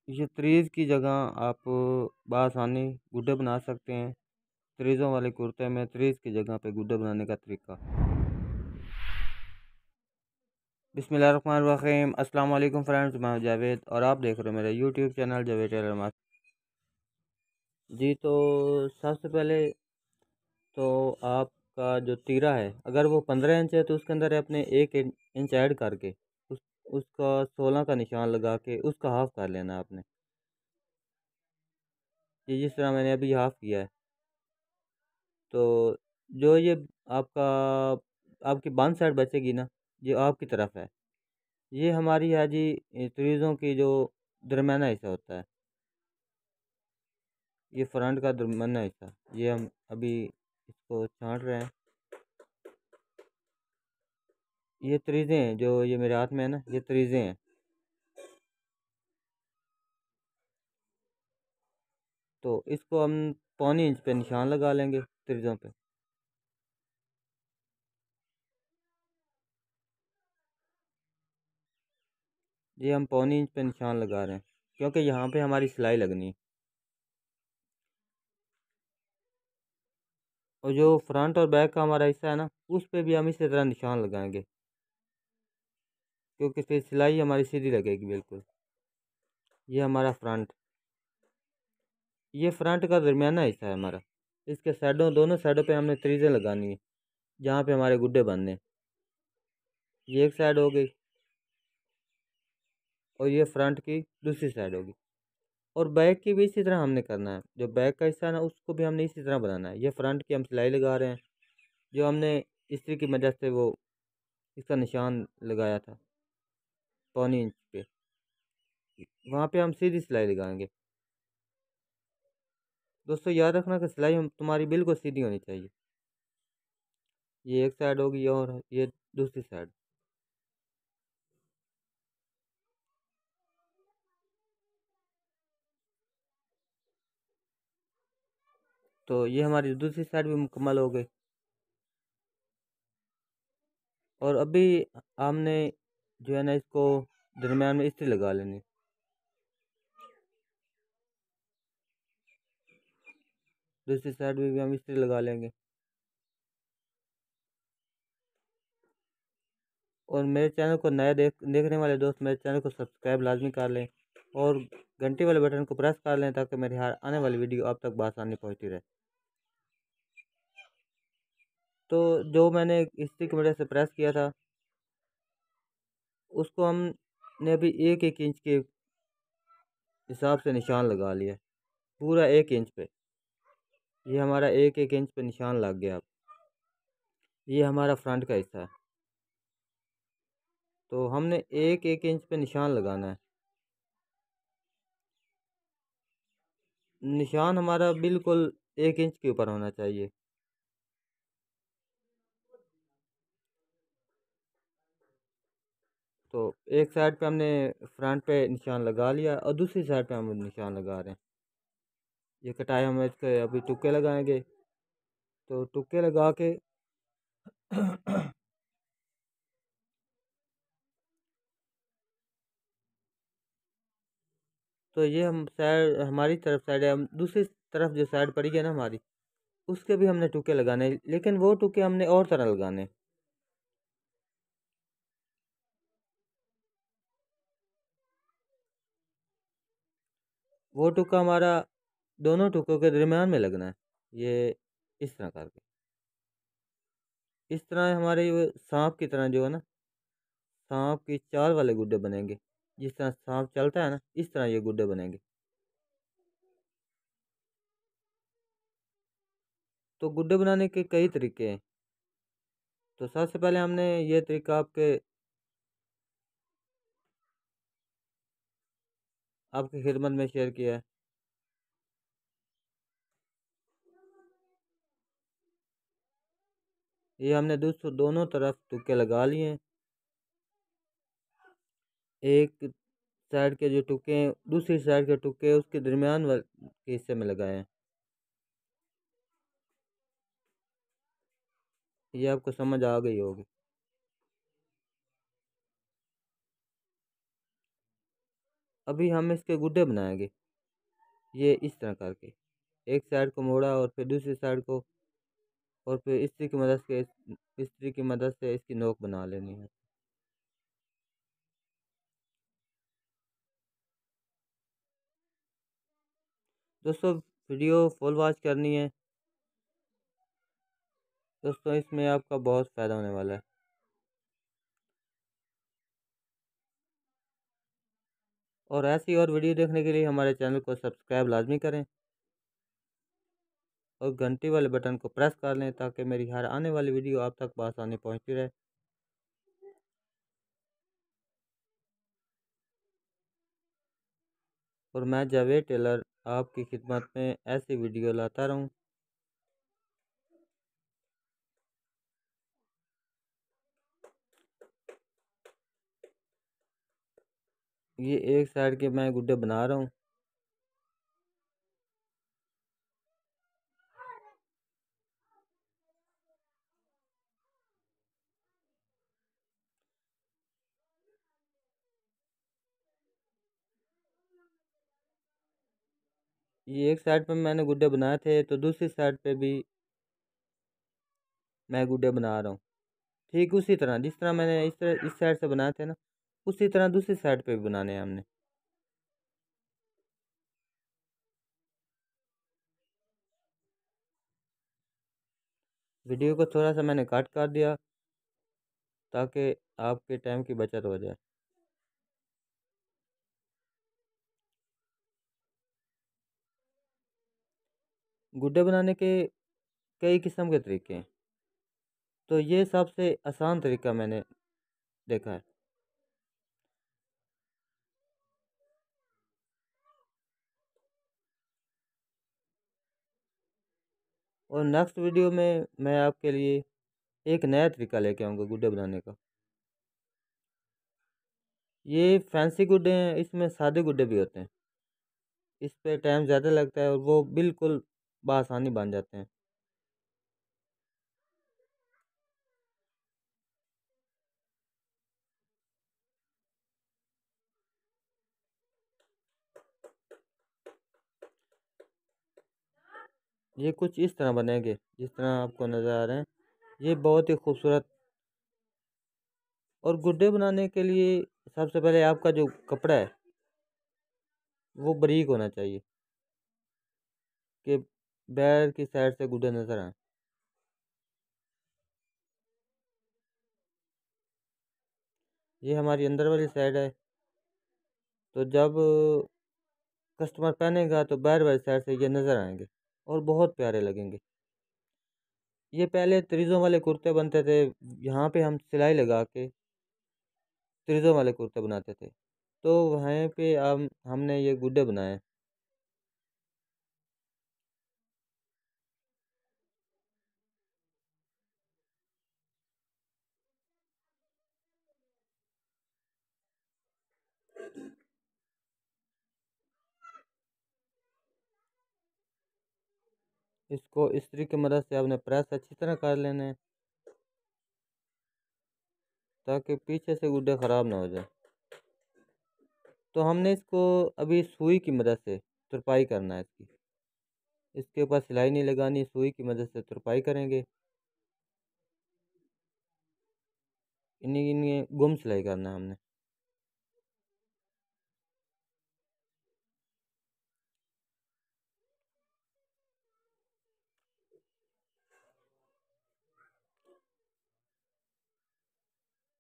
ये तरीज़ की जगह आप बआसानी गुड्डे बना सकते हैं। तरीज़ों वाले कुर्ते में तरीज़ की जगह पे गुड्डे बनाने का तरीका। बिस्मिल्लाहिर्रहमानिर्रहीम। अस्सलाम वालेकुम फ्रेंड्स, मैं हूं जावेद और आप देख रहे हो मेरा YouTube channel Javed tailor master. जी, तो सबसे पहले तो आपका जो तीरा है, अगर वो 15 इंच है तो उसके अंदर अपने 1 इंच ऐड करके उस उसका 16 का निशान लगा के उसका हाफ कर लेना आपने। ये जिस तरह मैंने अभी हाफ किया है, तो जो ये आपका आपकी बांध साइड बचेगी ना, जो आपकी तरफ है, ये हमारी है जी तवीज़ों की जो दरमियाना हिस्सा होता है। ये फ्रंट का दरमियाना हिस्सा, ये हम अभी इसको छांट रहे हैं। ये तरीज़ें हैं जो ये मेरे हाथ में है ना, ये तरीज़ें हैं। तो इसको हम 1/4 इंच पे निशान लगा लेंगे तरीज़ों पे। ये हम 1/4 इंच पे निशान लगा रहे हैं क्योंकि यहाँ पे हमारी सिलाई लगनी है। और जो फ्रंट और बैक का हमारा हिस्सा है ना, उस पे भी हम इसी तरह निशान लगाएंगे क्योंकि फिर सिलाई हमारी सीधी लगेगी बिल्कुल। ये हमारा फ्रंट, ये फ्रंट का दरमियाना हिस्सा है हमारा। इसके साइडों, दोनों साइडों पे हमने तरीज़ें लगानी है जहाँ पे हमारे गुड्डे बनने हैं। ये एक साइड हो गई और ये फ्रंट की दूसरी साइड होगी। और बैक की भी इसी तरह हमने करना है। जो बैक का हिस्सा है ना, उसको भी हमने इसी तरह बनाना है। ये फ्रंट की हम सिलाई लगा रहे हैं, जो हमने इस्त्री की मदद से वो इसका निशान लगाया था 1/4 इंच पे, वहाँ पे हम सीधी सिलाई लगाएंगे। दोस्तों याद रखना कि सिलाई हम तुम्हारी बिल्कुल सीधी होनी चाहिए। ये एक साइड होगी और ये दूसरी साइड। तो ये हमारी दूसरी साइड भी मुकम्मल हो गई। और अभी हमने जो है ना, इसको दरमियान में इस्त्री लगा लेनी। दूसरी साइड में भी हम इस्त्री लगा लेंगे। और मेरे चैनल को नया देखने वाले दोस्त मेरे चैनल को सब्सक्राइब लाजमी कर लें और घंटी वाले बटन को प्रेस कर लें ताकि मेरी हर आने वाली वीडियो आप तक बआसानी पहुंचती रहे। तो जो मैंने इस्त्री की मदद से प्रेस किया था, उसको हमने अभी 1-1 इंच के हिसाब से निशान लगा लिया, पूरा 1 इंच पे। ये हमारा 1-1 इंच पे निशान लग गया। अब ये हमारा फ्रंट का हिस्सा है, तो हमने 1-1 इंच पे निशान लगाना है। निशान हमारा बिल्कुल 1 इंच के ऊपर होना चाहिए। तो एक साइड पे हमने फ्रंट पे निशान लगा लिया और दूसरी साइड पे हम निशान लगा रहे हैं। ये कटाई हम इसके अभी तुक्के लगाएंगे। तो तुक्के लगा के तो ये हम साइड, हमारी तरफ साइड है, हम दूसरी तरफ जो साइड पड़ी है ना हमारी, उसके भी हमने टुके लगाने हैं, लेकिन वो टुके हमने और तरह लगाने हैं। वो टुका हमारा दोनों टुकों के दरमियान में लगना है। ये इस तरह करके, इस तरह हमारे वो सांप की तरह जो है ना, सांप की चाल वाले गुड्डे बनेंगे। जिस तरह सांप चलता है ना, इस तरह ये गुड्डे बनेंगे। तो गुड्डे बनाने के कई तरीके हैं। तो सबसे पहले हमने ये तरीका आपकी खिदमत में शेयर किया है। ये हमने दोनों तरफ तुक्के लगा लिए हैं। एक साइड के जो टुके हैं, दूसरी साइड के टुके उसके दरमियान वाले के हिस्से में लगाए हैं। ये आपको समझ आ गई होगी। अभी हम इसके गुड्डे बनाएंगे। ये इस तरह करके एक साइड को मोड़ा और फिर दूसरी साइड को, और फिर इस्त्री की मदद से इसकी नोक बना लेनी है। दोस्तों वीडियो फुल वॉच करनी है दोस्तों, इसमें आपका बहुत फ़ायदा होने वाला है। और ऐसी और वीडियो देखने के लिए हमारे चैनल को सब्सक्राइब लाजमी करें और घंटी वाले बटन को प्रेस कर लें ताकि मेरी हर आने वाली वीडियो आप तक बआसानी पहुंचती रहे। और मैं जावेद टेलर आपकी खिदमत में ऐसी वीडियो लाता रहूं। ये एक साइड के मैं गुड्डे बना रहा हूँ। ये एक साइड पे मैंने गुड्डे बनाए थे तो दूसरी साइड पे भी मैं गुड्डे बना रहा हूँ। ठीक उसी तरह जिस तरह मैंने इस साइड से बनाए थे ना, उसी तरह दूसरी साइड पे भी बनाने हैं हमने। वीडियो को थोड़ा सा मैंने कट कर दिया ताकि आपके टाइम की बचत हो जाए। गुड्डे बनाने के कई किस्म के तरीके हैं, तो ये सबसे आसान तरीका मैंने देखा है। और नेक्स्ट वीडियो में मैं आपके लिए एक नया तरीका लेके आऊँगा गुड्डे बनाने का। ये फैंसी गुड्डे हैं, इसमें सादे गुड्डे भी होते हैं। इस पे टाइम ज़्यादा लगता है और वो बिल्कुल बआसानी बन जाते हैं। ये कुछ इस तरह बनेंगे जिस तरह आपको नज़र आ रहे हैं। ये बहुत ही खूबसूरत। और गुड्डे बनाने के लिए सबसे पहले आपका जो कपड़ा है वो बारीक होना चाहिए कि बैर की साइड से गुड्डे नज़र आए। ये हमारी अंदर वाली साइड है, तो जब कस्टमर पहनेगा तो बैर वाली साइड से ये नज़र आएंगे और बहुत प्यारे लगेंगे। ये पहले तरीज़ों वाले कुर्ते बनते थे, यहाँ पे हम सिलाई लगा के तरीज़ों वाले कुर्ते बनाते थे, तो वहीं पे हमने ये गुड्डे बनाए। इसको इस्त्री की मदद से आपने प्रेस अच्छी तरह कर लेना है ताकि पीछे से गुड्डे ख़राब ना हो जाए। तो हमने इसको अभी सुई की मदद से तुरपाई करना है इसके ऊपर सिलाई नहीं लगानी, सुई की मदद से तुरपाई करेंगे। इन्हीं इन्हीं गुम सिलाई करना है हमने।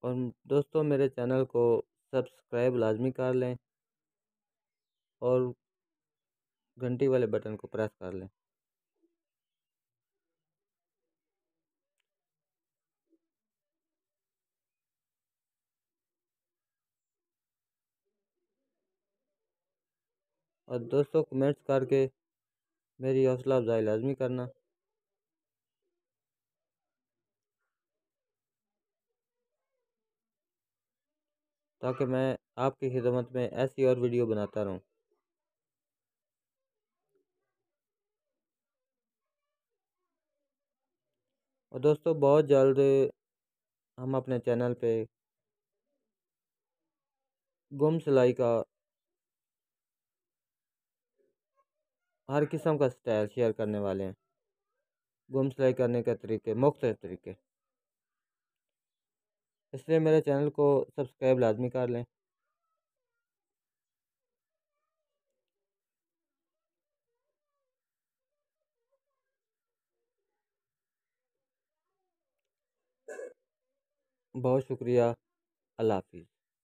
और दोस्तों मेरे चैनल को सब्सक्राइब लाजमी कर लें और घंटी वाले बटन को प्रेस कर लें। और दोस्तों कमेंट्स करके मेरी हौसला अफजाई लाजमी करना ताकि मैं आपकी खिदमत में ऐसी और वीडियो बनाता रहूं। और दोस्तों बहुत जल्द हम अपने चैनल पे गुम सिलाई का हर किस्म का स्टाइल शेयर करने वाले हैं, गुम सिलाई करने के तरीके, मुख्तलिफ तरीके। इसलिए मेरे चैनल को सब्सक्राइब लाजमी कर लें। बहुत शुक्रिया। अल्लाह हाफिज़।